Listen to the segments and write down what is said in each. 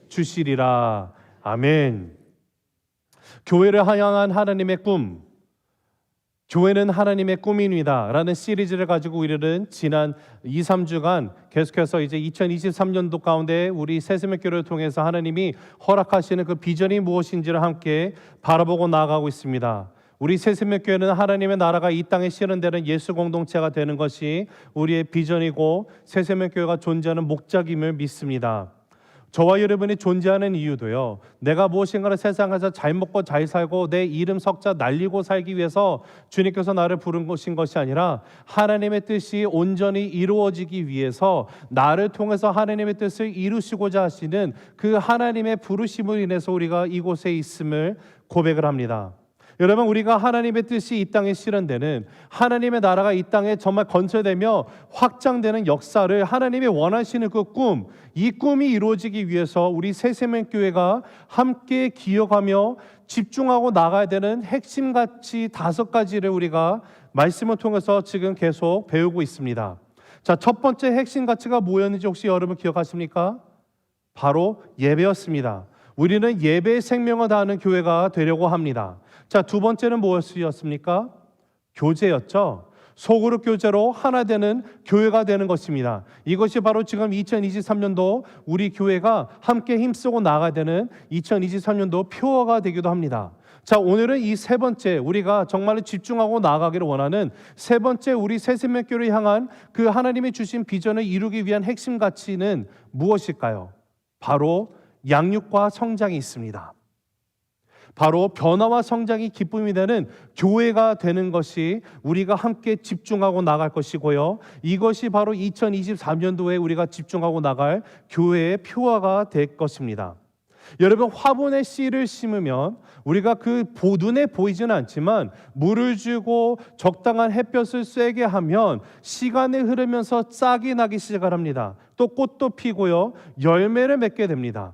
주시리라. 아멘. 교회를 향한 하나님의 꿈, 교회는 하나님의 꿈입니다 라는 시리즈를 가지고 우리는 지난 2, 3주간 계속해서 이제 2023년도 가운데 우리 새세명교회를 통해서 하나님이 허락하시는 그 비전이 무엇인지를 함께 바라보고 나아가고 있습니다. 우리 새세명교회는 하나님의 나라가 이 땅에 실현되는 예수 공동체가 되는 것이 우리의 비전이고 새세명교회가 존재하는 목적임을 믿습니다. 저와 여러분이 존재하는 이유도요, 내가 무엇인가를 세상에서 잘 먹고 잘 살고 내 이름 석자 날리고 살기 위해서 주님께서 나를 부른 것인 것이 아니라 하나님의 뜻이 온전히 이루어지기 위해서 나를 통해서 하나님의 뜻을 이루시고자 하시는 그 하나님의 부르심을 인해서 우리가 이곳에 있음을 고백을 합니다. 여러분, 우리가 하나님의 뜻이 이 땅에 실현되는, 하나님의 나라가 이 땅에 정말 건설되며 확장되는 역사를 하나님이 원하시는 그 꿈, 이 꿈이 이루어지기 위해서 우리 새세명교회가 함께 기억하며 집중하고 나가야 되는 핵심 가치 5가지를 우리가 말씀을 통해서 지금 계속 배우고 있습니다. 자, 첫 번째 핵심 가치가 뭐였는지 혹시 여러분 기억하십니까? 바로 예배였습니다. 우리는 예배의 생명을 다하는 교회가 되려고 합니다. 자, 두 번째는 무엇이었습니까? 교제였죠. 소그룹 교제로 하나 되는 교회가 되는 것입니다. 이것이 바로 지금 2023년도 우리 교회가 함께 힘쓰고 나가야 되는 2023년도 표어가 되기도 합니다. 자, 오늘은 이 세 번째, 우리가 정말로 집중하고 나아가기를 원하는 세 번째 우리 새세명교회를 향한 그 하나님이 주신 비전을 이루기 위한 핵심 가치는 무엇일까요? 바로 양육과 성장이 있습니다. 바로 변화와 성장이 기쁨이 되는 교회가 되는 것이 우리가 함께 집중하고 나갈 것이고요, 이것이 바로 2023년도에 우리가 집중하고 나갈 교회의 표어가 될 것입니다. 여러분, 화분에 씨를 심으면 우리가 그 눈에 보이지는 않지만 물을 주고 적당한 햇볕을 쐬게 하면 시간이 흐르면서 싹이 나기 시작합니다. 또 꽃도 피고요, 열매를 맺게 됩니다.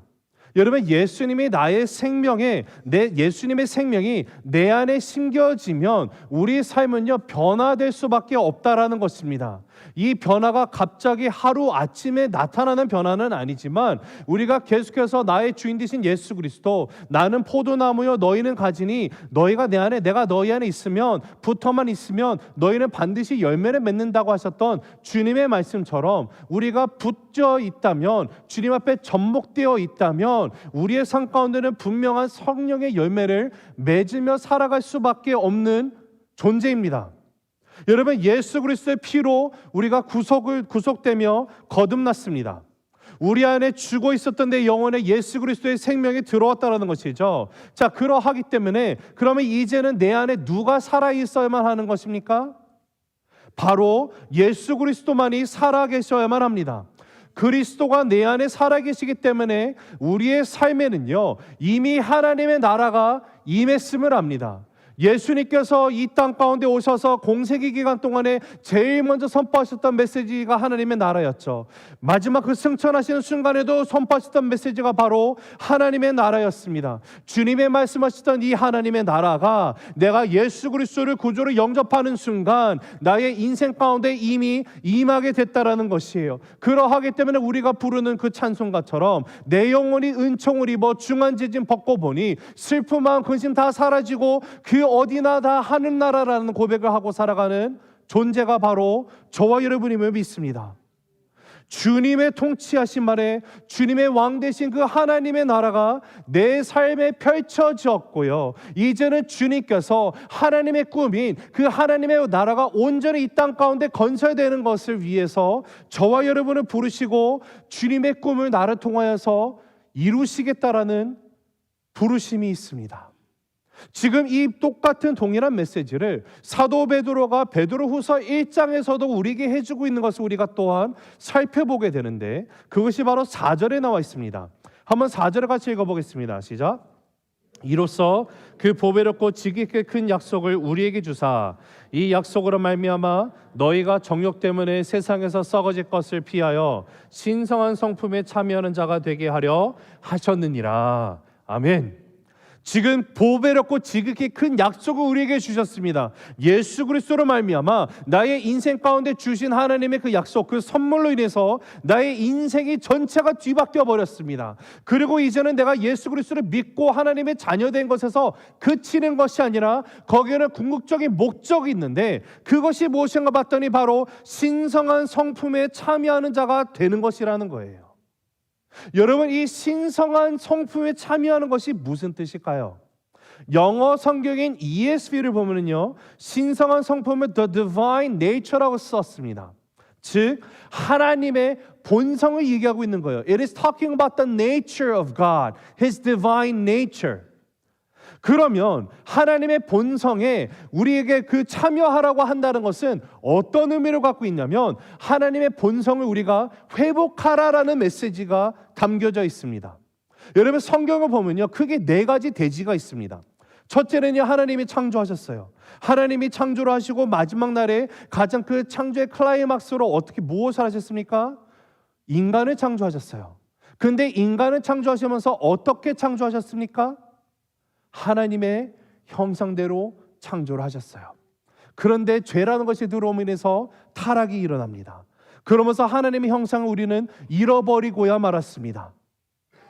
여러분, 예수님이 나의 생명에, 예수님의 생명이 내 안에 심겨지면 우리 삶은요 변화될 수밖에 없다라는 것입니다. 이 변화가 갑자기 하루 아침에 나타나는 변화는 아니지만 우리가 계속해서 나의 주인 되신 예수 그리스도, 나는 포도나무요 너희는 가지니 너희가 내 안에, 내가 너희 안에 있으면, 붙어만 있으면 너희는 반드시 열매를 맺는다고 하셨던 주님의 말씀처럼 우리가 붙어 있다면, 주님 앞에 접목되어 있다면 우리의 삶 가운데는 분명한 성령의 열매를 맺으며 살아갈 수밖에 없는 존재입니다. 여러분, 예수 그리스도의 피로 우리가 구속되며 거듭났습니다. 우리 안에 죽어 있었던 내 영혼에 예수 그리스도의 생명이 들어왔다는 것이죠. 자, 그러하기 때문에 그러면 이제는 내 안에 누가 살아있어야만 하는 것입니까? 바로 예수 그리스도만이 살아계셔야만 합니다. 그리스도가 내 안에 살아계시기 때문에 우리의 삶에는요 이미 하나님의 나라가 임했음을 압니다. 예수님께서 이 땅 가운데 오셔서 공생의 기간 동안에 제일 먼저 선포하셨던 메시지가 하나님의 나라였죠. 마지막 그 승천하시는 순간에도 선포하셨던 메시지가 바로 하나님의 나라였습니다. 주님의 말씀하셨던 이 하나님의 나라가 내가 예수 그리스도를 구주로 영접하는 순간 나의 인생 가운데 이미 임하게 됐다라는 것이에요. 그러하기 때문에 우리가 부르는 그 찬송가처럼 내 영혼이 은총을 입어 중한지짐 벗고 보니 슬픔 마음 근심 다 사라지고 그 어디나 다 하늘나라라는 고백을 하고 살아가는 존재가 바로 저와 여러분임을 믿습니다. 주님의 통치하신 말에 주님의 왕 되신 그 하나님의 나라가 내 삶에 펼쳐졌고요, 이제는 주님께서 하나님의 꿈인 그 하나님의 나라가 온전히 이 땅 가운데 건설되는 것을 위해서 저와 여러분을 부르시고 주님의 꿈을 나를 통하여서 이루시겠다라는 부르심이 있습니다. 지금 이 똑같은 동일한 메시지를 사도 베드로가 베드로후서 1장에서도 우리에게 해주고 있는 것을 우리가 또한 살펴보게 되는데, 그것이 바로 4절에 나와 있습니다. 한번 4절을 같이 읽어보겠습니다. 시작. 이로써 그 보배롭고 지극히 큰 약속을 우리에게 주사 이 약속으로 말미암아 너희가 정욕 때문에 세상에서 썩어질 것을 피하여 신성한 성품에 참여하는 자가 되게 하려 하셨느니라. 아멘. 지금 보배롭고 지극히 큰 약속을 우리에게 주셨습니다. 예수 그리스도로 말미암아 나의 인생 가운데 주신 하나님의 그 약속, 그 선물로 인해서 나의 인생이 전체가 뒤바뀌어 버렸습니다. 그리고 이제는 내가 예수 그리스도를 믿고 하나님의 자녀된 것에서 그치는 것이 아니라 거기에는 궁극적인 목적이 있는데, 그것이 무엇인가 봤더니 바로 신성한 성품에 참여하는 자가 되는 것이라는 거예요. 여러분, 이 신성한 성품에 참여하는 것이 무슨 뜻일까요? 영어 성경인 ESV를 보면요, 신성한 성품을 The Divine Nature라고 썼습니다. 즉 하나님의 본성을 얘기하고 있는 거예요. It is talking about the nature of God, His divine nature. 그러면 하나님의 본성에 우리에게 그 참여하라고 한다는 것은 어떤 의미를 갖고 있냐면, 하나님의 본성을 우리가 회복하라라는 메시지가 담겨져 있습니다. 여러분, 성경을 보면요, 크게 네 가지 대지가 있습니다. 첫째는요, 하나님이 창조하셨어요. 하나님이 창조를 하시고 마지막 날에 가장 그 창조의 클라이막스로 어떻게 무엇을 하셨습니까? 인간을 창조하셨어요. 근데 인간을 창조하시면서 어떻게 창조하셨습니까? 하나님의 형상대로 창조를 하셨어요. 그런데 죄라는 것이 들어옴으로 인해서 타락이 일어납니다. 그러면서 하나님의 형상을 우리는 잃어버리고야 말았습니다.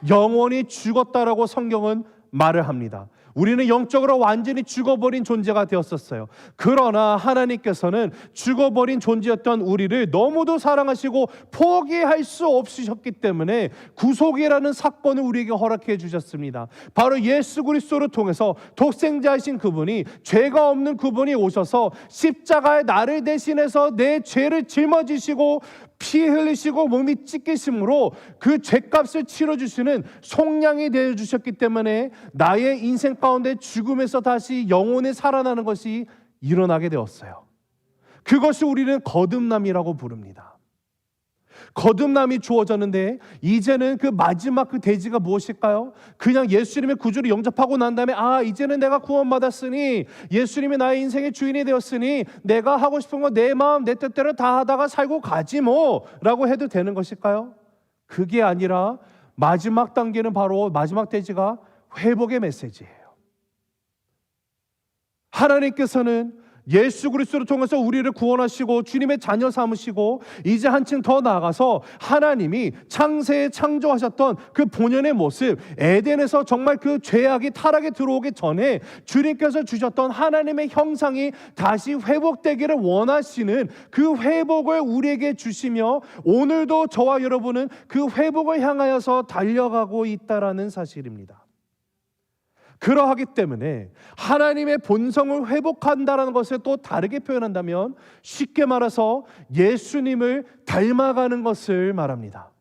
영원히 죽었다라고 성경은 말을 합니다. 우리는 영적으로 완전히 죽어버린 존재가 되었었어요. 그러나 하나님께서는 죽어버린 존재였던 우리를 너무도 사랑하시고 포기할 수 없으셨기 때문에 구속이라는 사건을 우리에게 허락해 주셨습니다. 바로 예수 그리스도를 통해서 독생자이신 그분이, 죄가 없는 그분이 오셔서 십자가에 나를 대신해서 내 죄를 짊어지시고 피 흘리시고 몸이 찢기심으로 그 죄값을 치러주시는 속량이 되어주셨기 때문에 나의 인생 가운데 죽음에서 다시 영혼에 살아나는 것이 일어나게 되었어요. 그것이 우리는 거듭남이라고 부릅니다. 거듭남이 주어졌는데, 이제는 그 마지막 그 대지가 무엇일까요? 그냥 예수님의 구주를 영접하고 난 다음에 이제는 내가 구원받았으니, 예수님이 나의 인생의 주인이 되었으니 내가 하고 싶은 거 내 마음 내 뜻대로 다 하다가 살고 가지 뭐 라고 해도 되는 것일까요? 그게 아니라 마지막 단계는 바로, 마지막 대지가 회복의 메시지예요. 하나님께서는 예수 그리스도를 통해서 우리를 구원하시고 주님의 자녀 삼으시고, 이제 한층 더 나아가서 하나님이 창세에 창조하셨던 그 본연의 모습, 에덴에서 정말 그 죄악이 타락에 들어오기 전에 주님께서 주셨던 하나님의 형상이 다시 회복되기를 원하시는 그 회복을 우리에게 주시며, 오늘도 저와 여러분은 그 회복을 향하여서 달려가고 있다라는 사실입니다. 그러하기 때문에 하나님의 본성을 회복한다는 것을 또 다르게 표현한다면, 쉽게 말해서 예수님을 닮아가는 것을 말합니다.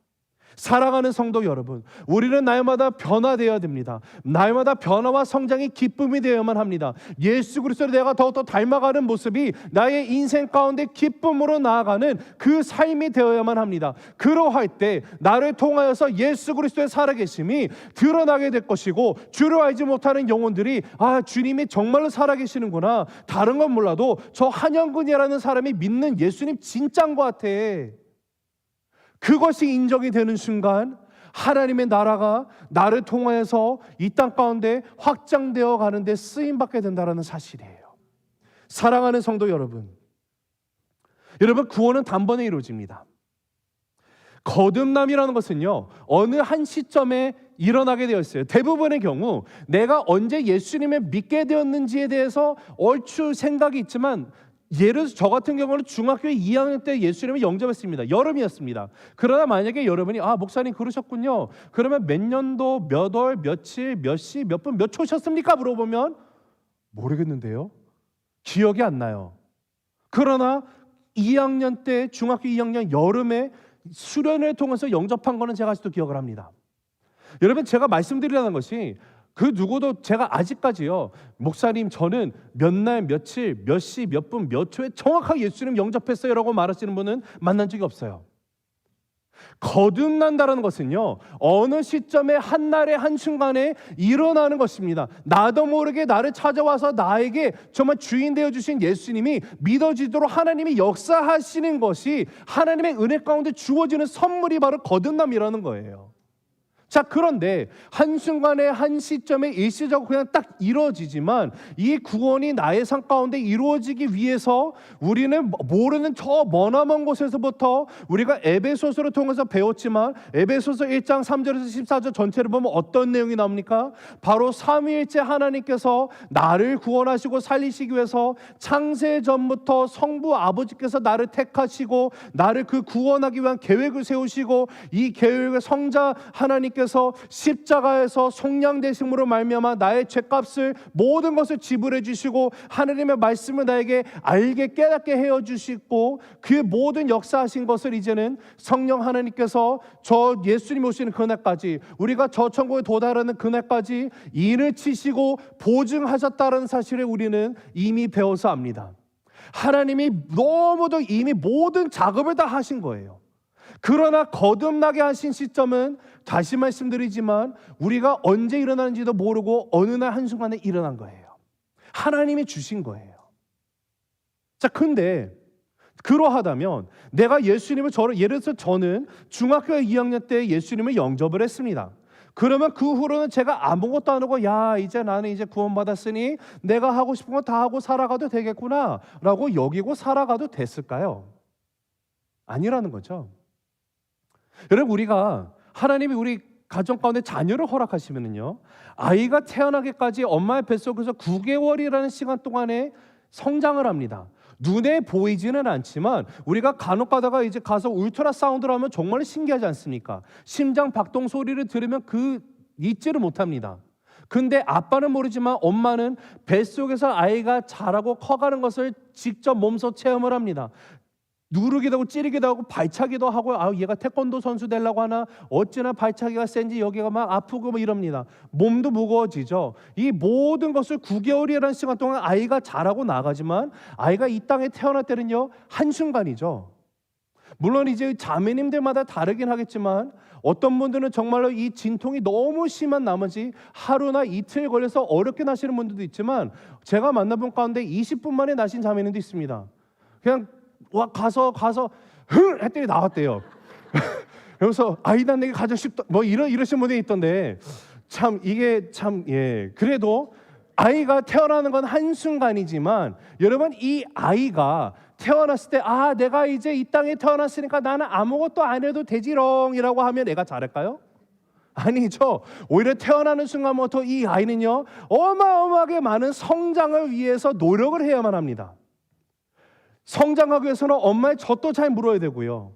사랑하는 성도 여러분, 우리는 날마다 변화되어야 됩니다. 날마다 변화와 성장이 기쁨이 되어야만 합니다. 예수 그리스도를 내가 더욱더 닮아가는 모습이 나의 인생 가운데 기쁨으로 나아가는 그 삶이 되어야만 합니다. 그러할 때 나를 통하여서 예수 그리스도의 살아계심이 드러나게 될 것이고, 주를 알지 못하는 영혼들이 주님이 정말로 살아계시는구나, 다른 건 몰라도 저 한영근이라는 사람이 믿는 예수님 진짜인 것 같아, 그것이 인정이 되는 순간 하나님의 나라가 나를 통하여서 이 땅 가운데 확장되어 가는데 쓰임받게 된다는 사실이에요. 사랑하는 성도 여러분, 구원은 단번에 이루어집니다. 거듭남이라는 것은요, 어느 한 시점에 일어나게 되어 있어요. 대부분의 경우 내가 언제 예수님을 믿게 되었는지에 대해서 얼추 생각이 있지만, 예를 들어서 저 같은 경우는 중학교 2학년 때 예수님을 영접했습니다. 여름이었습니다. 그러나 만약에 여러분이 목사님 그러셨군요, 그러면 몇 년도, 몇 월, 며칠, 몇 시, 몇 분, 몇 초셨습니까? 물어보면 모르겠는데요, 기억이 안 나요. 그러나 2학년 때, 중학교 2학년 여름에 수련을 통해서 영접한 거는 제가 아직도 기억을 합니다. 여러분, 제가 말씀드리려는 것이, 그 누구도 제가 아직까지요, 목사님 저는 몇 날, 며칠, 몇 시, 몇 분, 몇 초에 정확하게 예수님 영접했어요 라고 말하시는 분은 만난 적이 없어요. 거듭난다는 것은요, 어느 시점에 한날에 한순간에 일어나는 것입니다. 나도 모르게 나를 찾아와서 나에게 정말 주인 되어주신 예수님이 믿어지도록 하나님이 역사하시는 것이, 하나님의 은혜 가운데 주어지는 선물이 바로 거듭남이라는 거예요. 자, 그런데 한순간에 한 시점에 일시적으로 그냥 딱 이루어지지만 이 구원이 나의 삶 가운데 이루어지기 위해서 우리는 모르는 저 머나먼 곳에서부터 우리가 에베소서를 통해서 배웠지만 에베소서 1장 3절에서 14절 전체를 보면 어떤 내용이 나옵니까? 바로 삼위일체 하나님께서 나를 구원하시고 살리시기 위해서 창세 전부터 성부 아버지께서 나를 택하시고 나를 그 구원하기 위한 계획을 세우시고 이 계획의 성자 하나님께서 십자가에서 속량되심으로 말미암아 나의 죄값을 모든 것을 지불해 주시고 하나님의 말씀을 나에게 알게 깨닫게 해 주시고 그 모든 역사하신 것을 이제는 성령 하나님께서 저 예수님 오시는 그날까지 우리가 저 천국에 도달하는 그날까지 인을 치시고 보증하셨다는 사실을 우리는 이미 배워서 압니다. 하나님이 너무도 이미 모든 작업을 다 하신 거예요. 그러나 거듭나게 하신 시점은 다시 말씀드리지만 우리가 언제 일어나는지도 모르고 어느 날 한순간에 일어난 거예요. 하나님이 주신 거예요. 자, 근데 그러하다면 내가 예수님을 예를 들어서 저는 중학교 2학년 때 예수님을 영접을 했습니다. 그러면 그 후로는 제가 아무것도 안 하고 이제 나는 이제 구원받았으니 내가 하고 싶은 거 다 하고 살아가도 되겠구나 라고 여기고 살아가도 됐을까요? 아니라는 거죠. 여러분, 우리가 하나님이 우리 가정 가운데 자녀를 허락하시면은요, 아이가 태어나기까지 엄마의 뱃속에서 9개월이라는 시간 동안에 성장을 합니다. 눈에 보이지는 않지만 우리가 간혹 가다가 이제 가서 울트라 사운드를 하면 정말 신기하지 않습니까? 심장 박동 소리를 들으면 잊지를 못합니다. 근데 아빠는 모르지만 엄마는 뱃속에서 아이가 자라고 커가는 것을 직접 몸소 체험을 합니다. 누르기도 하고 찌르기도 하고 발차기도 하고 얘가 태권도 선수 되려고 하나 어찌나 발차기가 센지 여기가 막 아프고 뭐 이럽니다. 몸도 무거워지죠. 이 모든 것을 9개월이라는 시간 동안 아이가 자라고 나가지만 아이가 이 땅에 태어날 때는요 한순간이죠. 물론 이제 자매님들마다 다르긴 하겠지만 어떤 분들은 정말로 이 진통이 너무 심한 나머지 하루나 이틀 걸려서 어렵게 나시는 분들도 있지만 제가 만나본 가운데 20분 만에 나신 자매님도 있습니다. 그냥 가서 했더니 나왔대요. 그래서 난 내게 가장 쉽다 뭐 이러신 분이 있던데 그래도 아이가 태어나는 건 한순간이지만 여러분, 이 아이가 태어났을 때 내가 이제 이 땅에 태어났으니까 나는 아무것도 안 해도 되지롱이라고 하면 애가 잘할까요? 아니죠. 오히려 태어나는 순간부터 이 아이는요 어마어마하게 많은 성장을 위해서 노력을 해야만 합니다. 성장하기 위해서는 엄마의 젖도 잘 물어야 되고요,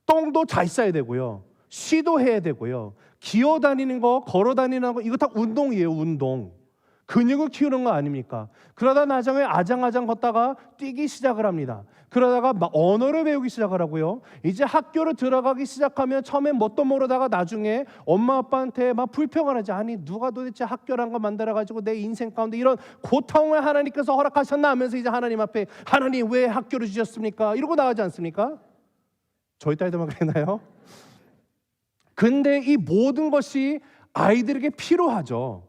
똥도 잘 싸야 되고요, 쉬도 해야 되고요, 기어다니는 거, 걸어다니는 거, 이거 다 운동이에요. 운동. 근육을 키우는 거 아닙니까? 그러다 나중에 아장아장 걷다가 뛰기 시작을 합니다. 그러다가 막 언어를 배우기 시작을 하고요, 이제 학교를 들어가기 시작하면 처음엔 뭣도 모르다가 나중에 엄마 아빠한테 막 불평을 하지. 누가 도대체 학교란 거 만들어가지고 내 인생 가운데 이런 고통을 하나님께서 허락하셨나 하면서 이제 하나님 앞에 하나님 왜 학교를 주셨습니까? 이러고 나가지 않습니까? 저희 딸들만 그랬나요? 근데 이 모든 것이 아이들에게 필요하죠.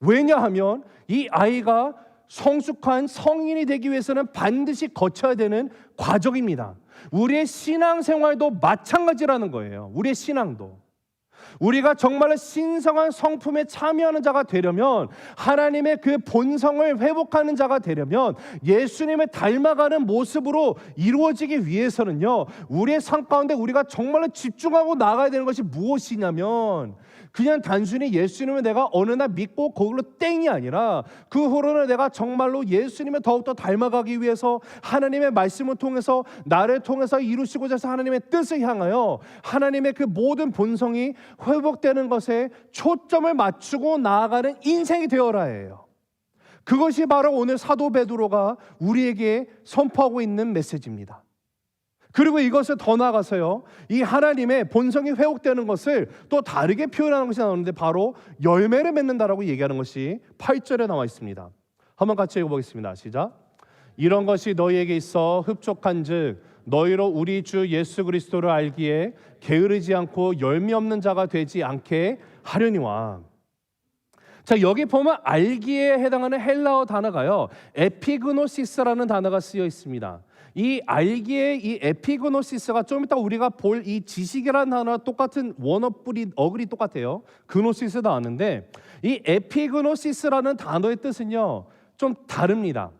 왜냐하면 이 아이가 성숙한 성인이 되기 위해서는 반드시 거쳐야 되는 과정입니다. 우리의 신앙생활도 마찬가지라는 거예요. 우리의 신앙도 우리가 정말로 신성한 성품에 참여하는 자가 되려면, 하나님의 그 본성을 회복하는 자가 되려면, 예수님을 닮아가는 모습으로 이루어지기 위해서는요, 우리의 삶 가운데 우리가 정말로 집중하고 나가야 되는 것이 무엇이냐면, 그냥 단순히 예수님을 내가 어느 날 믿고 그걸로 땡이 아니라 그 후로는 내가 정말로 예수님을 더욱더 닮아가기 위해서 하나님의 말씀을 통해서 나를 통해서 이루시고자 해서 하나님의 뜻을 향하여 하나님의 그 모든 본성이 회복되는 것에 초점을 맞추고 나아가는 인생이 되어라 해요. 그것이 바로 오늘 사도 베드로가 우리에게 선포하고 있는 메시지입니다. 그리고 이것을 더 나아가서요, 이 하나님의 본성이 회복되는 것을 또 다르게 표현하는 것이 나오는데 바로 열매를 맺는다라고 얘기하는 것이 8절에 나와 있습니다. 한번 같이 읽어보겠습니다. 시작. 이런 것이 너희에게 있어 흡족한즉 너희로 우리 주 예수 그리스도를 알기에 게으르지 않고 열매 없는 자가 되지 않게 하려니와. 자, 여기 보면 알기에 해당하는 헬라어 단어가요, 에피그노시스라는 단어가 쓰여 있습니다. 이 알기의 이 에피그노시스가 좀 이따 우리가 볼 이 지식이라는 단어와 똑같은 원어 뿌리 어글이 똑같아요. 그노시스 나왔는데 이 에피그노시스라는 단어의 뜻은요 좀 다릅니다.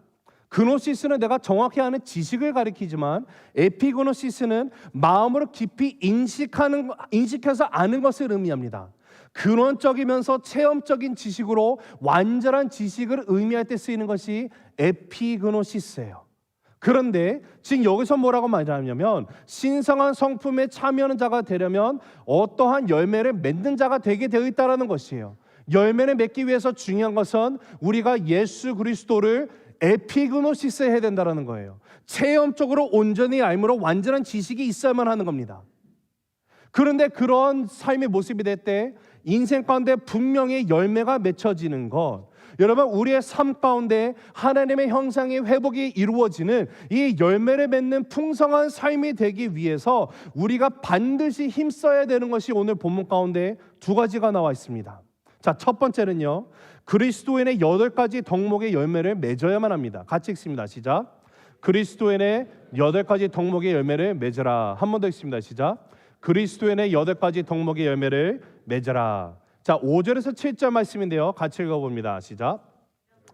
그노시스는 내가 정확히 아는 지식을 가리키지만 에피그노시스는 마음으로 깊이 인식해서 아는 것을 의미합니다. 근원적이면서 체험적인 지식으로 완전한 지식을 의미할 때 쓰이는 것이 에피그노시스예요. 그런데 지금 여기서 뭐라고 말하냐면 신성한 성품에 참여하는 자가 되려면 어떠한 열매를 맺는 자가 되게 되어 있다는 것이에요. 열매를 맺기 위해서 중요한 것은 우리가 예수 그리스도를 에피그노시스 해야 된다는 거예요. 체험적으로 온전히 알므로 완전한 지식이 있어야만 하는 겁니다. 그런데 그런 삶의 모습이 될 때 인생 가운데 분명히 열매가 맺혀지는 것, 여러분 우리의 삶 가운데 하나님의 형상의 회복이 이루어지는 이 열매를 맺는 풍성한 삶이 되기 위해서 우리가 반드시 힘써야 되는 것이 오늘 본문 가운데 두 가지가 나와 있습니다. 자, 첫 번째는요, 그리스도인의 8가지 덕목의 열매를 맺어야만 합니다. 같이 읽습니다. 시작. 그리스도인의 8가지 덕목의 열매를 맺으라. 한 번 더 읽습니다. 시작. 그리스도인의 8가지 덕목의 열매를 맺으라. 자, 5절에서 7절 말씀인데요, 같이 읽어봅니다. 시작.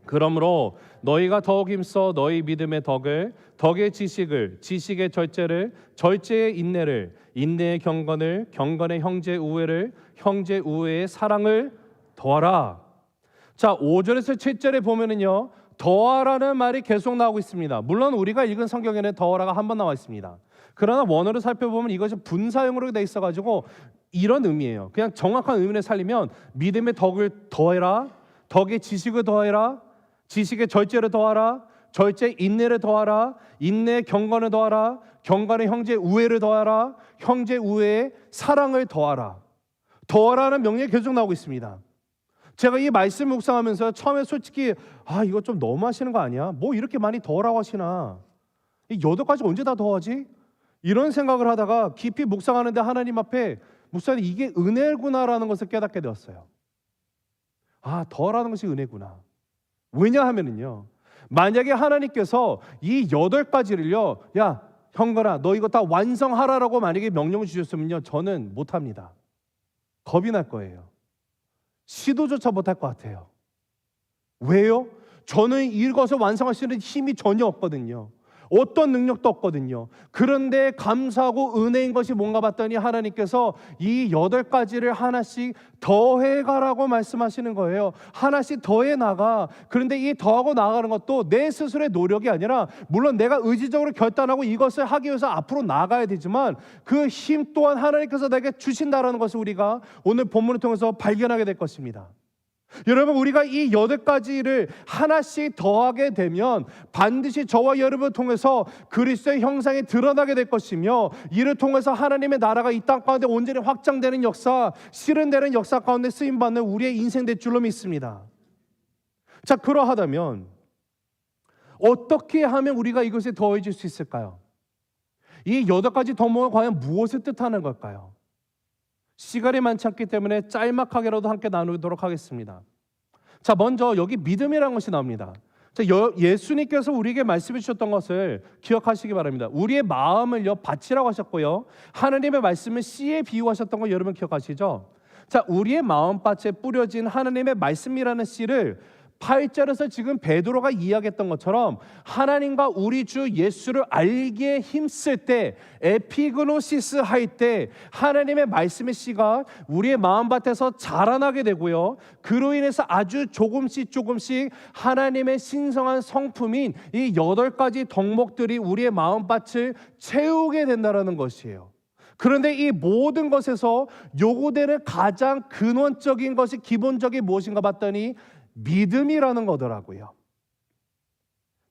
그러므로 너희가 더욱 힘써 너희 믿음의 덕을, 덕의 지식을, 지식의 절제를, 절제의 인내를, 인내의 경건을, 경건의 형제 우애를, 형제 우애의 사랑을 더하라. 자, 5절에서 7절에 보면은요, 더하라는 말이 계속 나오고 있습니다. 물론 우리가 읽은 성경에는 더하라가 한 번 나와 있습니다. 그러나 원어를 살펴보면 이것이 분사형으로 돼 있어가지고 이런 의미예요. 그냥 정확한 의미를 살리면 믿음의 덕을 더해라, 덕의 지식을 더해라, 지식의 절제를 더하라, 절제 인내를 더하라, 인내의 경건을 더하라, 경건의 형제 우애를 더하라, 형제 우애의 사랑을 더하라. 더하라는 명령이 계속 나오고 있습니다. 제가 이 말씀 묵상하면서 처음에 솔직히 이거 좀 너무 하시는 거 아니야? 뭐 이렇게 많이 더하라고 하시나? 이 8가지 언제 다 더하지? 이런 생각을 하다가 깊이 묵상하는데 하나님 앞에 목사님 이게 은혜구나라는 것을 깨닫게 되었어요. 더하라는 것이 은혜구나. 왜냐하면은요, 만약에 하나님께서 이 8가지를요, 야 형거나 너 이거 다 완성하라라고 만약에 명령을 주셨으면요, 저는 못합니다. 겁이 날 거예요. 시도조차 못할 것 같아요. 왜요? 저는 이것을 완성할 수 있는 힘이 전혀 없거든요. 어떤 능력도 없거든요. 그런데 감사하고 은혜인 것이 뭔가 봤더니 하나님께서 이 8가지를 하나씩 더해가라고 말씀하시는 거예요. 하나씩 더해 나가. 그런데 이 더하고 나가는 것도 내 스스로의 노력이 아니라, 물론 내가 의지적으로 결단하고 이것을 하기 위해서 앞으로 나가야 되지만 그 힘 또한 하나님께서 내게 주신다라는 것을 우리가 오늘 본문을 통해서 발견하게 될 것입니다. 여러분, 우리가 이 8가지를 하나씩 더하게 되면 반드시 저와 여러분을 통해서 그리스도의 형상이 드러나게 될 것이며, 이를 통해서 하나님의 나라가 이 땅 가운데 온전히 확장되는 역사, 실현되는 역사 가운데 쓰임받는 우리의 인생 될 줄로 믿습니다. 자, 그러하다면 어떻게 하면 우리가 이것에 더해질 수 있을까요? 이 8가지 덕목은 과연 무엇을 뜻하는 걸까요? 시간이 많지 않기 때문에 짤막하게라도 함께 나누도록 하겠습니다. 자, 먼저 여기 믿음이라는 것이 나옵니다. 자, 예수님께서 우리에게 말씀해 주셨던 것을 기억하시기 바랍니다. 우리의 마음을요 밭이라고 하셨고요, 하나님의 말씀을 씨에 비유하셨던 거 여러분 기억하시죠? 자, 우리의 마음밭에 뿌려진 하나님의 말씀이라는 씨를 8절에서 지금 베드로가 이야기했던 것처럼 하나님과 우리 주 예수를 알기에 힘쓸 때, 에피그노시스 할 때 하나님의 말씀의 씨가 우리의 마음밭에서 자라나게 되고요, 그로 인해서 아주 조금씩 하나님의 신성한 성품인 이 8가지 덕목들이 우리의 마음밭을 채우게 된다는 것이에요. 그런데 이 모든 것에서 요구되는 가장 근원적인 것이 기본적인 무엇인가 봤더니 믿음이라는 거더라고요.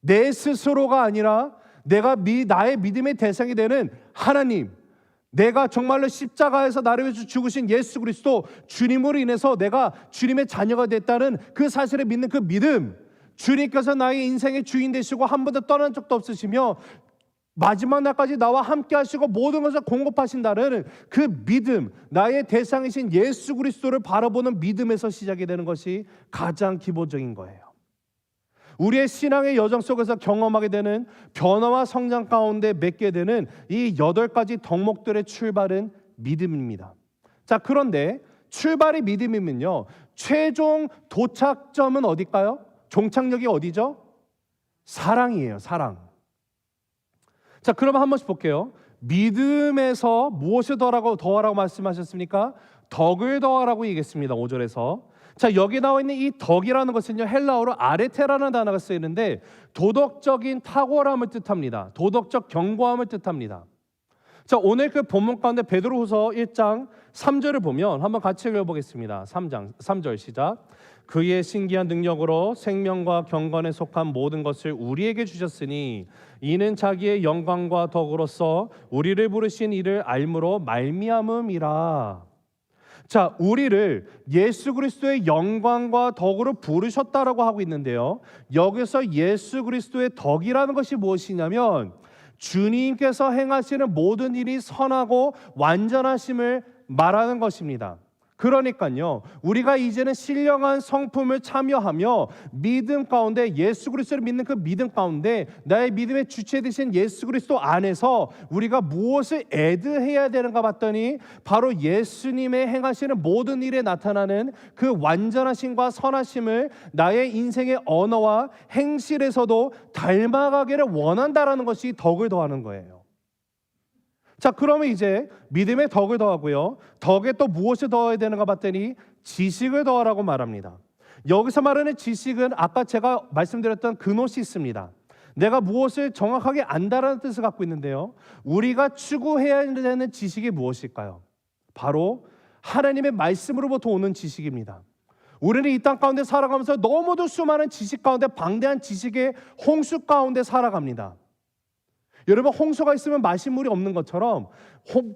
내 스스로가 아니라 나의 믿음의 대상이 되는 하나님, 내가 정말로 십자가에서 나를 위해서 죽으신 예수 그리스도 주님으로 인해서 내가 주님의 자녀가 됐다는 그 사실을 믿는 그 믿음, 주님께서 나의 인생의 주인 되시고 한 번도 떠난 적도 없으시며 마지막 날까지 나와 함께 하시고 모든 것을 공급하신다는 그 믿음, 나의 대상이신 예수 그리스도를 바라보는 믿음에서 시작이 되는 것이 가장 기본적인 거예요. 우리의 신앙의 여정 속에서 경험하게 되는 변화와 성장 가운데 맺게 되는 이 8가지 덕목들의 출발은 믿음입니다. 자, 그런데 출발이 믿음이면요, 최종 도착점은 어딜까요? 종착역이 어디죠? 사랑이에요. 사랑. 자, 그러면 한 번씩 볼게요. 믿음에서 무엇을 더하라고 말씀하셨습니까? 덕을 더하라고 얘기했습니다. 5절에서. 자, 여기 나와 있는 이 덕이라는 것은요, 헬라어로 아레테라는 단어가 쓰이는데 도덕적인 탁월함을 뜻합니다. 도덕적 견고함을 뜻합니다. 자, 오늘 그 본문 가운데 베드로후서 1장 3절을 보면 한번 같이 읽어보겠습니다. 3절 시작. 그의 신기한 능력으로 생명과 경건에 속한 모든 것을 우리에게 주셨으니 이는 자기의 영광과 덕으로서 우리를 부르신 이를 알므로 말미암음이라. 자, 우리를 예수 그리스도의 영광과 덕으로 부르셨다라고 하고 있는데요, 여기서 예수 그리스도의 덕이라는 것이 무엇이냐면 주님께서 행하시는 모든 일이 선하고 완전하심을 말하는 것입니다. 그러니까요, 우리가 이제는 신령한 성품을 참여하며 믿음 가운데, 예수 그리스도를 믿는 그 믿음 가운데 나의 믿음의 주체 되신 예수 그리스도 안에서 우리가 무엇을 애드해야 되는가 봤더니 바로 예수님의 행하시는 모든 일에 나타나는 그 완전하심과 선하심을 나의 인생의 언어와 행실에서도 닮아가기를 원한다라는 것이 덕을 더하는 거예요. 자, 그러면 이제 믿음의 덕을 더하고요, 덕에 또 무엇을 더해야 되는가 봤더니 지식을 더하라고 말합니다. 여기서 말하는 지식은 아까 제가 말씀드렸던 그노시스입니다. 내가 무엇을 정확하게 안다라는 뜻을 갖고 있는데요, 우리가 추구해야 되는 지식이 무엇일까요? 바로 하나님의 말씀으로부터 오는 지식입니다. 우리는 이 땅 가운데 살아가면서 너무도 수많은 지식 가운데, 방대한 지식의 홍수 가운데 살아갑니다. 여러분, 홍수가 있으면 마실 물이 없는 것처럼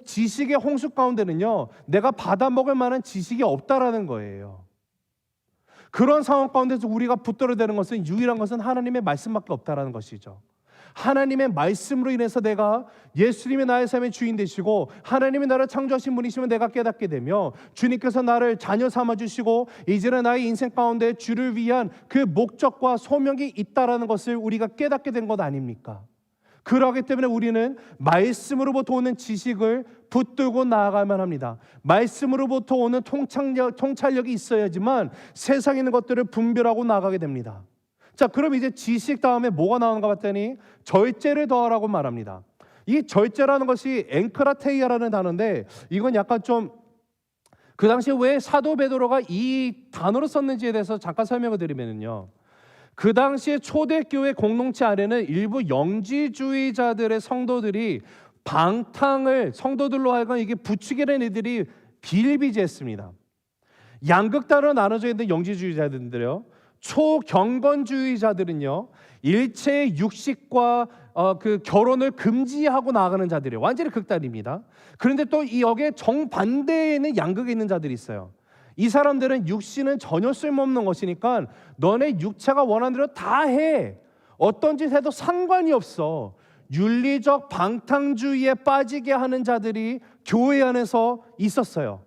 지식의 홍수 가운데는요, 내가 받아먹을 만한 지식이 없다라는 거예요. 그런 상황 가운데서 우리가 붙들어야 되는 것은, 유일한 것은 하나님의 말씀밖에 없다라는 것이죠. 하나님의 말씀으로 인해서 내가 예수님이 나의 삶의 주인 되시고 하나님이 나를 창조하신 분이시면 내가 깨닫게 되며, 주님께서 나를 자녀 삼아주시고 이제는 나의 인생 가운데 주를 위한 그 목적과 소명이 있다라는 것을 우리가 깨닫게 된 것 아닙니까? 그러기 때문에 우리는 말씀으로부터 오는 지식을 붙들고 나아가야만 합니다. 말씀으로부터 오는 통찰력이 있어야지만 세상에 있는 것들을 분별하고 나가게 됩니다. 자, 그럼 이제 지식 다음에 뭐가 나오는가 봤더니 절제를 더하라고 말합니다. 이 절제라는 것이 앵크라테이아라는 단어인데, 이건 약간 좀 그 당시에 왜 사도 베드로가 이 단어를 썼는지에 대해서 잠깐 설명을 드리면요, 그 당시에 초대교회 공동체 안에는 일부 영지주의자들의 성도들이 성도들로 하여금 이게 부추게 된 애들이 비일비재했습니다. 양극단으로 나눠져 있는 영지주의자들인데요, 초경건주의자들은요, 일체의 육식과 그 결혼을 금지하고 나가는 자들이에요. 완전히 극단입니다. 그런데 또 여기에 정반대에 있는 양극에 있는 자들이 있어요. 이 사람들은 육신은 전혀 쓸모없는 것이니까 너네 육체가 원하는 대로 다 해, 어떤 짓 해도 상관이 없어, 윤리적 방탕주의에 빠지게 하는 자들이 교회 안에서 있었어요.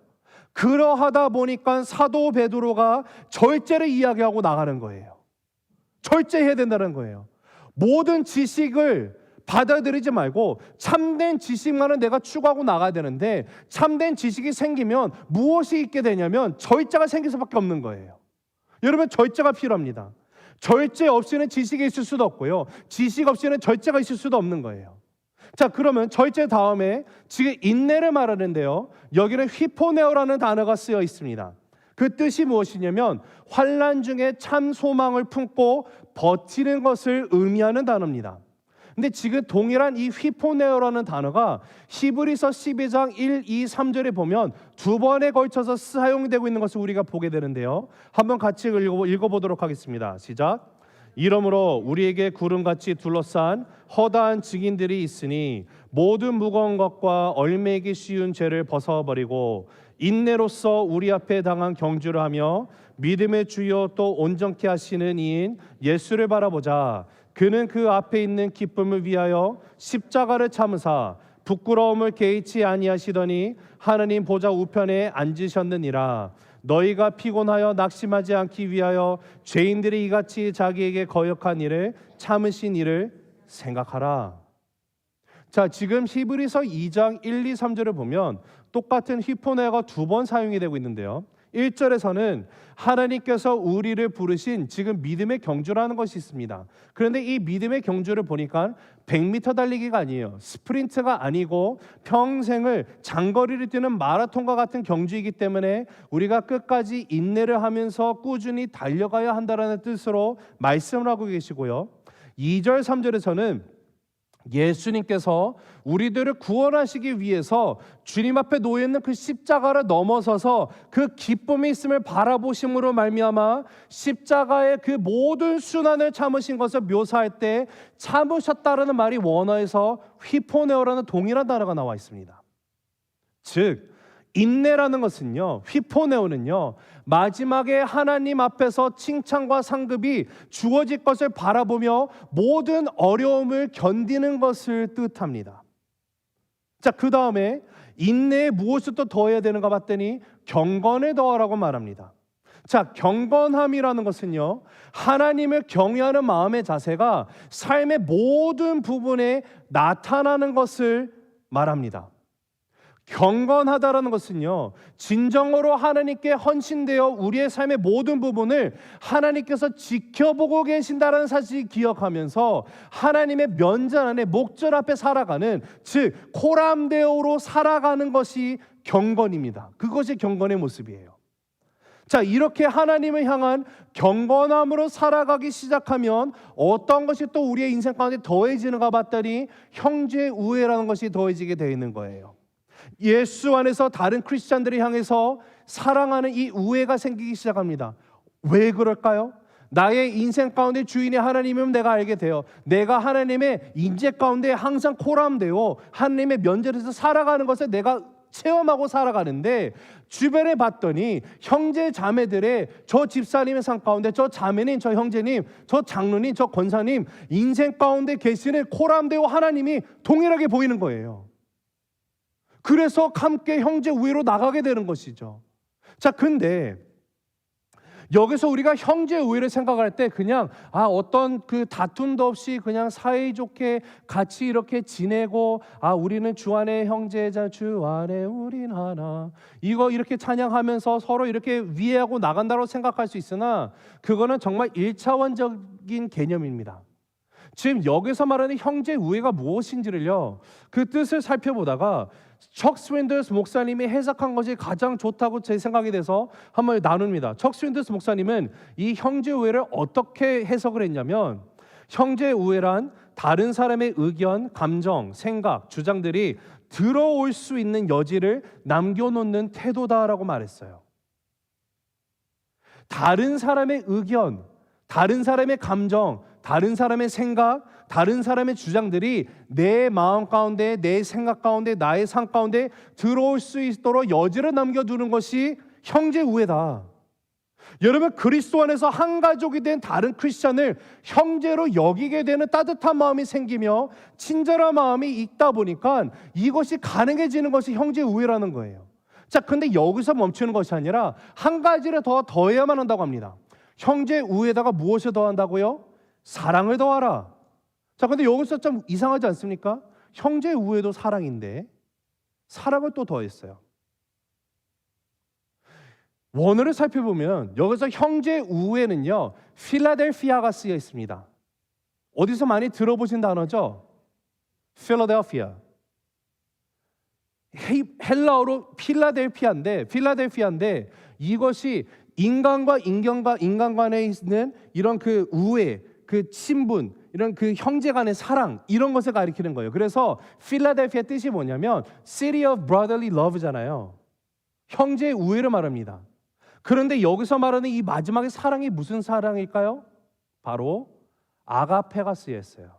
그러하다 보니까 사도 베드로가 절제를 이야기하고 나가는 거예요. 절제해야 된다는 거예요. 모든 지식을 받아들이지 말고 참된 지식만은 내가 추구하고 나가야 되는데, 참된 지식이 생기면 무엇이 있게 되냐면 절제가 생길 수밖에 없는 거예요. 여러분, 절제가 필요합니다. 절제 없이는 지식이 있을 수도 없고요, 지식 없이는 절제가 있을 수도 없는 거예요. 자, 그러면 절제 다음에 지금 인내를 말하는데요, 여기는 휘포네오라는 단어가 쓰여 있습니다. 그 뜻이 무엇이냐면 환난 중에 참 소망을 품고 버티는 것을 의미하는 단어입니다. 근데 지금 동일한 이 휘포네오라는 단어가 히브리서 12장 1, 2, 3절에 보면 두 번에 걸쳐서 사용되고 있는 것을 우리가 보게 되는데요, 한번 같이 읽어보도록 하겠습니다. 시작. 이러므로 우리에게 구름같이 둘러싼 허다한 증인들이 있으니 모든 무거운 것과 얼매기 쉬운 죄를 벗어버리고 인내로써 우리 앞에 당한 경주를 하며 믿음의 주요 또 온전케 하시는 이인 예수를 바라보자. 그는 그 앞에 있는 기쁨을 위하여 십자가를 참으사 부끄러움을 개의치 아니하시더니 하느님 보좌 우편에 앉으셨느니라. 너희가 피곤하여 낙심하지 않기 위하여 죄인들이 이같이 자기에게 거역한 일을 참으신 일을 생각하라. 자, 지금 히브리서 2장 1, 2, 3절을 보면 똑같은 히포네어가 두 번 사용이 되고 있는데요. 1절에서는 하나님께서 우리를 부르신 지금 믿음의 경주라는 것이 있습니다. 그런데 이 믿음의 경주를 보니까 100m 달리기가 아니에요. 스프린트가 아니고 평생을 장거리를 뛰는 마라톤과 같은 경주이기 때문에 우리가 끝까지 인내를 하면서 꾸준히 달려가야 한다는 뜻으로 말씀을 하고 계시고요. 2절, 3절에서는 예수님께서 우리들을 구원하시기 위해서 주님 앞에 놓여 있는 그 십자가를 넘어서서 그 기쁨이 있음을 바라보심으로 말미암아 십자가의 그 모든 순환을 참으신 것을 묘사할 때 참으셨다라는 말이 원어에서 휘포네오라는 동일한 단어가 나와 있습니다. 즉 인내라는 것은요, 휘포네오는요, 마지막에 하나님 앞에서 칭찬과 상급이 주어질 것을 바라보며 모든 어려움을 견디는 것을 뜻합니다. 자, 그 다음에 인내에 무엇을 또 더해야 되는가 봤더니 경건을 더하라고 말합니다. 자, 경건함이라는 것은요, 하나님을 경외하는 마음의 자세가 삶의 모든 부분에 나타나는 것을 말합니다. 경건하다라는 것은요, 진정으로 하나님께 헌신되어 우리의 삶의 모든 부분을 하나님께서 지켜보고 계신다는 사실을 기억하면서 하나님의 면전 안에 목전 앞에 살아가는, 즉 코람데오로 살아가는 것이 경건입니다. 그것이 경건의 모습이에요. 자, 이렇게 하나님을 향한 경건함으로 살아가기 시작하면 어떤 것이 또 우리의 인생 가운데 더해지는가 봤더니 형제 우애라는 것이 더해지게 되어 있는 거예요. 예수 안에서 다른 크리스찬들을 향해서 사랑하는 이 우애가 생기기 시작합니다. 왜 그럴까요? 나의 인생 가운데 주인이 하나님이면 내가 알게 돼요. 내가 하나님의 인재 가운데 항상 코람되어 하나님의 면전에서 살아가는 것을 내가 체험하고 살아가는데, 주변에 봤더니 형제 자매들의 저 집사님의 삶 가운데 저 자매님, 저 형제님, 저 장로님, 저 권사님 인생 가운데 계시는 코람되어 하나님이 동일하게 보이는 거예요. 그래서 함께 형제 우애로 나가게 되는 것이죠. 자, 근데 여기서 우리가 형제 우애를 생각할 때 그냥 어떤 그 다툼도 없이 그냥 사이좋게 같이 이렇게 지내고 우리는 주 안에 형제자 주 안에 우린 하나, 이거 이렇게 찬양하면서 서로 이렇게 위해하고 나간다고 생각할 수 있으나 그거는 정말 1차원적인 개념입니다. 지금 여기서 말하는 형제 우애가 무엇인지를요, 그 뜻을 살펴보다가 척 스윈더스 목사님이 해석한 것이 가장 좋다고 제 생각이 돼서 한번 나눕니다. 척 스윈더스 목사님은 이 형제 우애를 어떻게 해석을 했냐면, 형제 우애란 다른 사람의 의견, 감정, 생각, 주장들이 들어올 수 있는 여지를 남겨놓는 태도다라고 말했어요. 다른 사람의 의견, 다른 사람의 감정, 다른 사람의 생각, 다른 사람의 주장들이 내 마음 가운데, 내 생각 가운데, 나의 삶 가운데 들어올 수 있도록 여지를 남겨두는 것이 형제 우애다. 여러분, 그리스도 안에서 한 가족이 된 다른 크리스찬을 형제로 여기게 되는 따뜻한 마음이 생기며 친절한 마음이 있다 보니까 이것이 가능해지는 것이 형제 우애라는 거예요. 자, 근데 여기서 멈추는 것이 아니라 한 가지를 더 더해야만 한다고 합니다. 형제 우애에다가 무엇을 더한다고요? 사랑을 더하라. 자, 근데 여기서 좀 이상하지 않습니까? 형제 우애도 사랑인데 사랑을 또 더했어요. 원어를 살펴보면 여기서 형제 우애는요, 필라델피아가 쓰여 있습니다. 어디서 많이 들어보신 단어죠? 필라델피아. 헬라어로 필라델피아인데 이것이 인간과 인간 간에 있는 이런 그 우애, 그 친분, 이런 그 형제 간의 사랑, 이런 것을 가리키는 거예요. 그래서 필라델피아 뜻이 뭐냐면 City of Brotherly Love잖아요. 형제의 우애를 말합니다. 그런데 여기서 말하는 이 마지막의 사랑이 무슨 사랑일까요? 바로 아가페가 쓰였어요.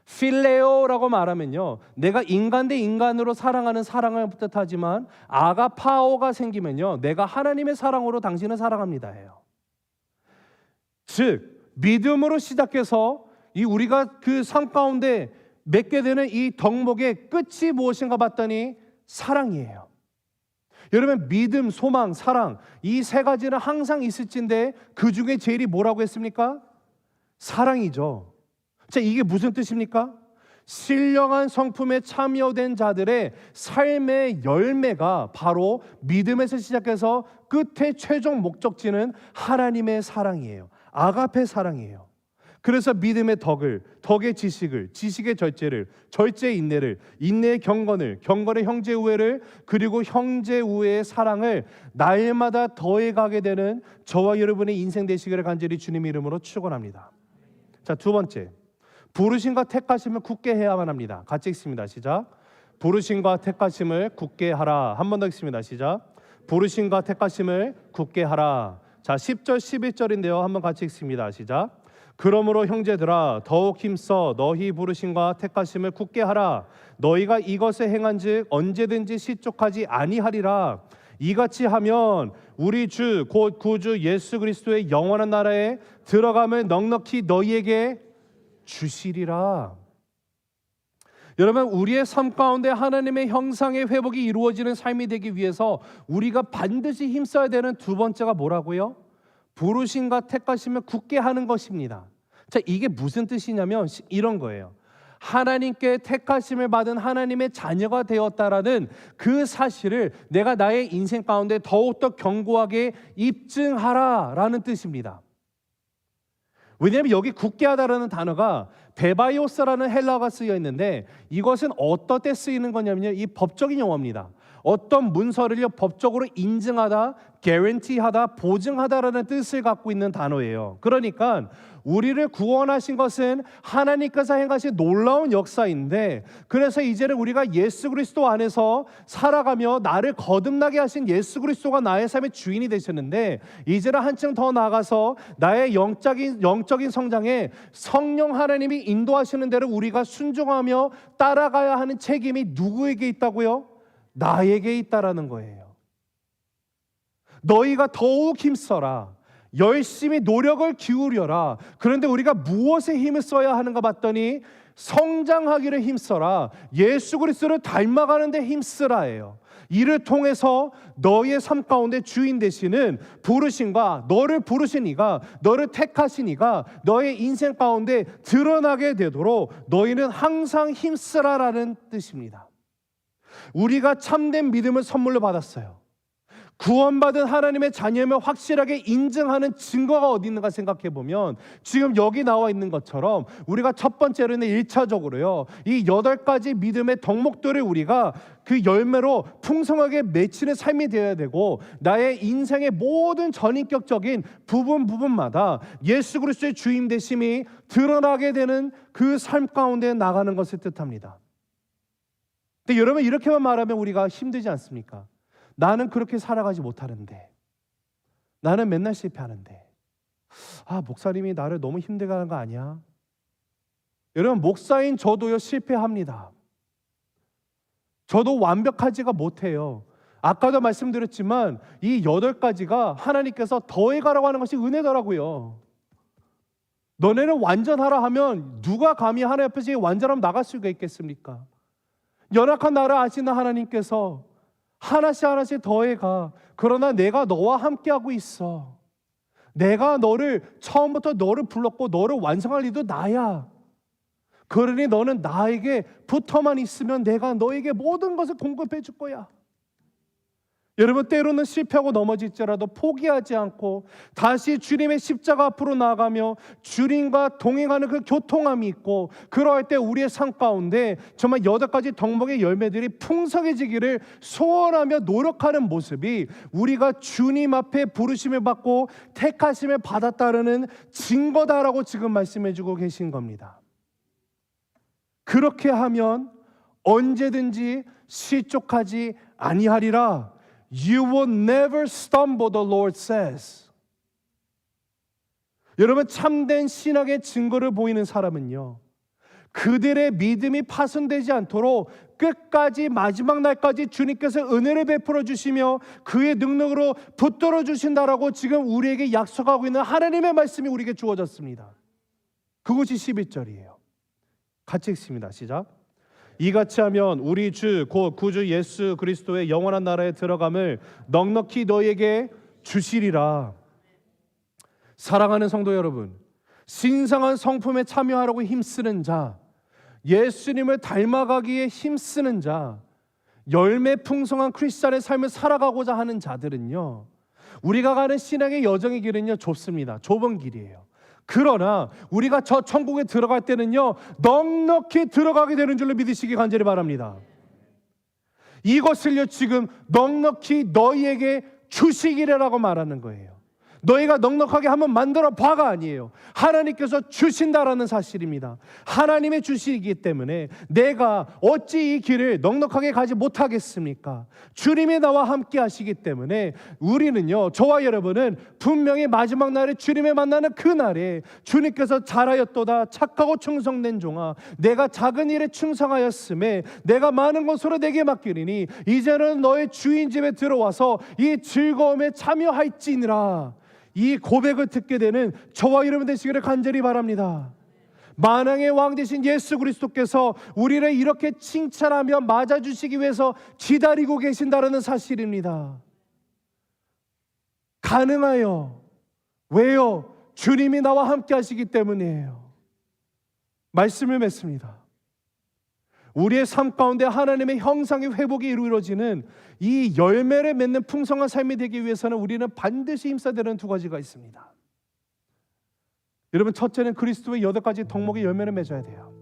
필레오라고 말하면요, 내가 인간 대 인간으로 사랑하는 사랑을 뜻하지만 아가파오가 생기면요, 내가 하나님의 사랑으로 당신을 사랑합니다 해요. 즉 믿음으로 시작해서 이 우리가 그 삶 가운데 맺게 되는 이 덕목의 끝이 무엇인가 봤더니 사랑이에요. 여러분, 믿음, 소망, 사랑, 이 세 가지는 항상 있을진데 그 중에 제일이 뭐라고 했습니까? 사랑이죠. 자, 이게 무슨 뜻입니까? 신령한 성품에 참여된 자들의 삶의 열매가 바로 믿음에서 시작해서 끝의 최종 목적지는 하나님의 사랑이에요. 아가페 사랑이에요. 그래서 믿음의 덕을, 덕의 지식을, 지식의 절제를, 절제의 인내를, 인내의 경건을, 경건의 형제 우애를, 그리고 형제 우애의 사랑을 날마다 더해가게 되는 저와 여러분의 인생 되시기를 간절히 주님 이름으로 축원합니다. 자, 두 번째, 부르심과 택하심을 굳게 해야만 합니다. 같이 읽습니다. 시작. 부르심과 택하심을 굳게 하라. 한 번 더 읽습니다. 시작. 부르심과 택하심을 굳게 하라. 자, 10절 11절인데요. 한번 같이 읽습니다. 시작. 그러므로 형제들아 더욱 힘써 너희 부르심과 택하심을 굳게 하라. 너희가 이것을 행한즉 언제든지 실족하지 아니하리라. 이같이 하면 우리 주 곧 구주 예수 그리스도의 영원한 나라에 들어감을 넉넉히 너희에게 주시리라. 여러분, 우리의 삶 가운데 하나님의 형상의 회복이 이루어지는 삶이 되기 위해서 우리가 반드시 힘써야 되는 두 번째가 뭐라고요? 부르심과 택하심을 굳게 하는 것입니다. 자, 이게 무슨 뜻이냐면 이런 거예요. 하나님께 택하심을 받은 하나님의 자녀가 되었다라는 그 사실을 내가 나의 인생 가운데 더욱더 견고하게 입증하라라는 뜻입니다. 왜냐하면 여기 굳게 하다라는 단어가 베바이오스라는 헬라어가 쓰여 있는데 이것은 어떨 때 쓰이는 거냐면요, 이 법적인 용어입니다. 어떤 문서를 법적으로 인증하다, 개런티하다, 보증하다라는 뜻을 갖고 있는 단어예요. 그러니까 우리를 구원하신 것은 하나님께서 행하신 놀라운 역사인데, 그래서 이제는 우리가 예수 그리스도 안에서 살아가며 나를 거듭나게 하신 예수 그리스도가 나의 삶의 주인이 되셨는데, 이제는 한층 더 나아가서 나의 영적인 성장에 성령 하나님이 인도하시는 대로 우리가 순종하며 따라가야 하는 책임이 누구에게 있다고요? 나에게 있다라는 거예요. 너희가 더욱 힘써라. 열심히 노력을 기울여라. 그런데 우리가 무엇에 힘을 써야 하는가 봤더니 성장하기를 힘써라. 예수 그리스도를 닮아가는 데 힘쓰라예요. 이를 통해서 너의 삶 가운데 주인 되시는 부르심과 너를 부르신 이가, 너를 택하신 이가 너의 인생 가운데 드러나게 되도록 너희는 항상 힘쓰라라는 뜻입니다. 우리가 참된 믿음을 선물로 받았어요. 구원받은 하나님의 자녀임을 확실하게 인증하는 증거가 어디 있는가 생각해 보면 지금 여기 나와 있는 것처럼 우리가 첫 번째로는 1차적으로요, 이 8가지 믿음의 덕목들을 우리가 그 열매로 풍성하게 맺히는 삶이 되어야 되고, 나의 인생의 모든 전인격적인 부분마다 예수 그리스도의 주임 되심이 드러나게 되는 그 삶 가운데 나가는 것을 뜻합니다. 근데 여러분, 이렇게만 말하면 우리가 힘들지 않습니까? 나는 그렇게 살아가지 못하는데, 나는 맨날 실패하는데, 목사님이 나를 너무 힘들게 하는 거 아니야? 여러분, 목사인 저도요 실패합니다. 저도 완벽하지가 못해요. 아까도 말씀드렸지만 이 8가지가 하나님께서 더해가라고 하는 것이 은혜더라고요. 너네는 완전하라 하면 누가 감히 하나님 앞에서 완전하면 나갈 수가 있겠습니까? 연약한 나를 아시는 하나님께서 하나씩 더해가. 그러나 내가 너와 함께하고 있어. 내가 처음부터 너를 불렀고 너를 완성할 일도 나야. 그러니 너는 나에게 붙어만 있으면 내가 너에게 모든 것을 공급해 줄 거야. 여러분, 때로는 실패하고 넘어질지라도 포기하지 않고 다시 주님의 십자가 앞으로 나아가며 주님과 동행하는 그 교통함이 있고, 그러할 때 우리의 삶 가운데 정말 8가지 덕목의 열매들이 풍성해지기를 소원하며 노력하는 모습이 우리가 주님 앞에 부르심을 받고 택하심을 받았다는 증거다라고 지금 말씀해 주고 계신 겁니다. 그렇게 하면 언제든지 실족하지 아니하리라. You will never stumble, the Lord says. 여러분, 참된 신학의 증거를 보이는 사람은요, 그들의 믿음이 파손되지 않도록 끝까지 마지막 날까지 주님께서 은혜를 베풀어 주시며 그의 능력으로 붙들어 주신다라고 지금 우리에게 약속하고 있는 하나님의 말씀이 우리에게 주어졌습니다. 그것이 11절이에요. 같이 읽습니다. 시작. 이같이 하면 우리 주 곧 구주 예수 그리스도의 영원한 나라에 들어감을 넉넉히 너희에게 주시리라. 사랑하는 성도 여러분, 신성한 성품에 참여하려고 힘쓰는 자, 예수님을 닮아가기에 힘쓰는 자, 열매 풍성한 크리스찬의 삶을 살아가고자 하는 자들은요, 우리가 가는 신앙의 여정의 길은요 좁습니다. 좁은 길이에요. 그러나 우리가 저 천국에 들어갈 때는요 넉넉히 들어가게 되는 줄로 믿으시기 간절히 바랍니다. 이것을요 지금 넉넉히 너희에게 주시기라고 말하는 거예요. 너희가 넉넉하게 한번 만들어 봐가 아니에요. 하나님께서 주신다라는 사실입니다. 하나님의 주시기 때문에 내가 어찌 이 길을 넉넉하게 가지 못하겠습니까? 주님이 나와 함께 하시기 때문에 우리는요, 저와 여러분은 분명히 마지막 날에 주님을 만나는 그 날에 주님께서 잘하였도다 착하고 충성된 종아, 내가 작은 일에 충성하였음에 내가 많은 것으로 내게 맡기리니 이제는 너의 주인 집에 들어와서 이 즐거움에 참여할지니라. 이 고백을 듣게 되는 저와 여러분 되시기를 간절히 바랍니다. 만왕의 왕 되신 예수 그리스도께서 우리를 이렇게 칭찬하며 맞아주시기 위해서 기다리고 계신다는 사실입니다. 가능하여. 왜요? 주님이 나와 함께 하시기 때문이에요. 말씀을 맺습니다. 우리의 삶 가운데 하나님의 형상의 회복이 이루어지는 이 열매를 맺는 풍성한 삶이 되기 위해서는 우리는 반드시 힘써야 되는 두 가지가 있습니다. 여러분, 첫째는 그리스도의 8가지 덕목의 열매를 맺어야 돼요.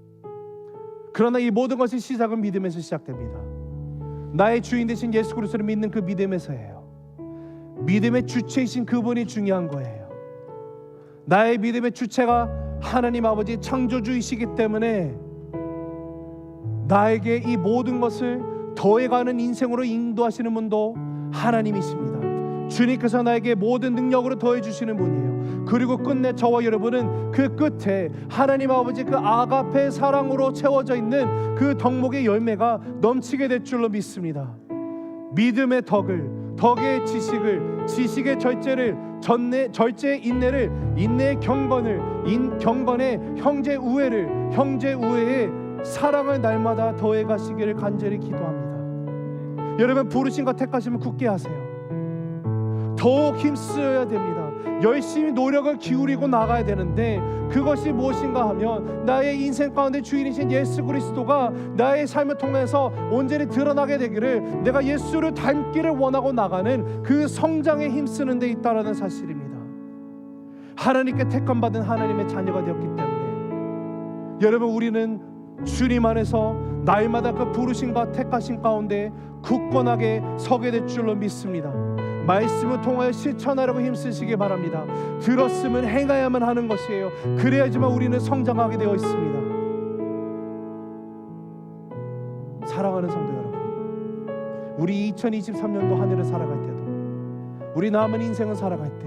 그러나 이 모든 것의 시작은 믿음에서 시작됩니다. 나의 주인 되신 예수 그리스도를 믿는 그 믿음에서예요. 믿음의 주체이신 그분이 중요한 거예요. 나의 믿음의 주체가 하나님 아버지 창조주이시기 때문에 나에게 이 모든 것을 더해가는 인생으로 인도하시는 분도 하나님이십니다. 주님께서 나에게 모든 능력으로 더해주시는 분이에요. 그리고 끝내 저와 여러분은 그 끝에 하나님 아버지 그 아가페 사랑으로 채워져 있는 그 덕목의 열매가 넘치게 될 줄로 믿습니다. 믿음의 덕을, 덕의 지식을, 지식의 절제를, 절제의 인내를, 인내의 경건을, 경건의 형제 우애를, 형제 우애의 사랑을 날마다 더해 가시기를 간절히 기도합니다. 여러분, 부르심과 택하심을 굳게 하세요. 더욱 힘써야 됩니다. 열심히 노력을 기울이고 나가야 되는데 그것이 무엇인가 하면 나의 인생 가운데 주인이신 예수 그리스도가 나의 삶을 통해서 온전히 드러나게 되기를, 내가 예수를 닮기를 원하고 나가는 그 성장에 힘쓰는 데 있다는 사실입니다. 하나님께 택함받은 하나님의 자녀가 되었기 때문에 여러분, 우리는 주님 안에서 날마다 그 부르심과 택하심 가운데 굳건하게 서게 될 줄로 믿습니다. 말씀을 통하여 실천하려고 힘쓰시기 바랍니다. 들었으면 행해야만 하는 것이에요. 그래야지만 우리는 성장하게 되어 있습니다. 사랑하는 성도 여러분, 우리 2023년도 한 해를 살아갈 때도, 우리 남은 인생을 살아갈 때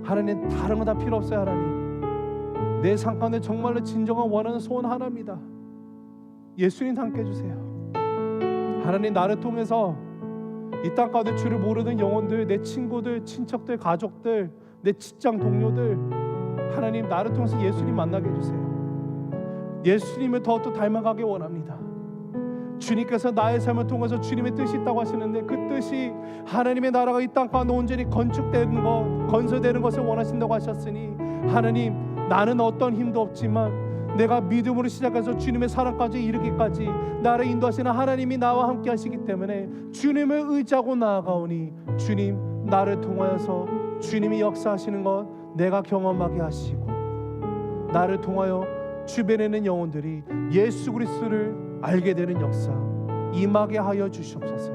하나님 다른 거 다 필요 없어요. 하나님, 내 삶 가운데 정말로 진정한 원하는 소원 하나입니다. 예수님 함께 해주세요. 하나님, 나를 통해서 이 땅 가운데 주를 모르는 영혼들, 내 친구들, 친척들, 가족들, 내 직장 동료들, 하나님 나를 통해서 예수님 만나게 해주세요. 예수님을 더욱더 닮아가게 원합니다. 주님께서 나의 삶을 통해서 주님의 뜻이 있다고 하시는데 그 뜻이 하나님의 나라가 이 땅 가운데 온전히 건축되는 것, 건설되는 것을 원하신다고 하셨으니 하나님, 나는 어떤 힘도 없지만 내가 믿음으로 시작해서 주님의 사랑까지 이르기까지 나를 인도하시는 하나님이 나와 함께 하시기 때문에 주님을 의지하고 나아가오니 주님, 나를 통하여서 주님이 역사하시는 것 내가 경험하게 하시고 나를 통하여 주변에 있는 영혼들이 예수 그리스도를 알게 되는 역사 임하게 하여 주시옵소서.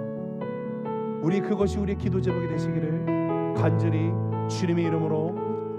우리 그것이 우리의 기도 제목이 되시기를 간절히 주님의 이름으로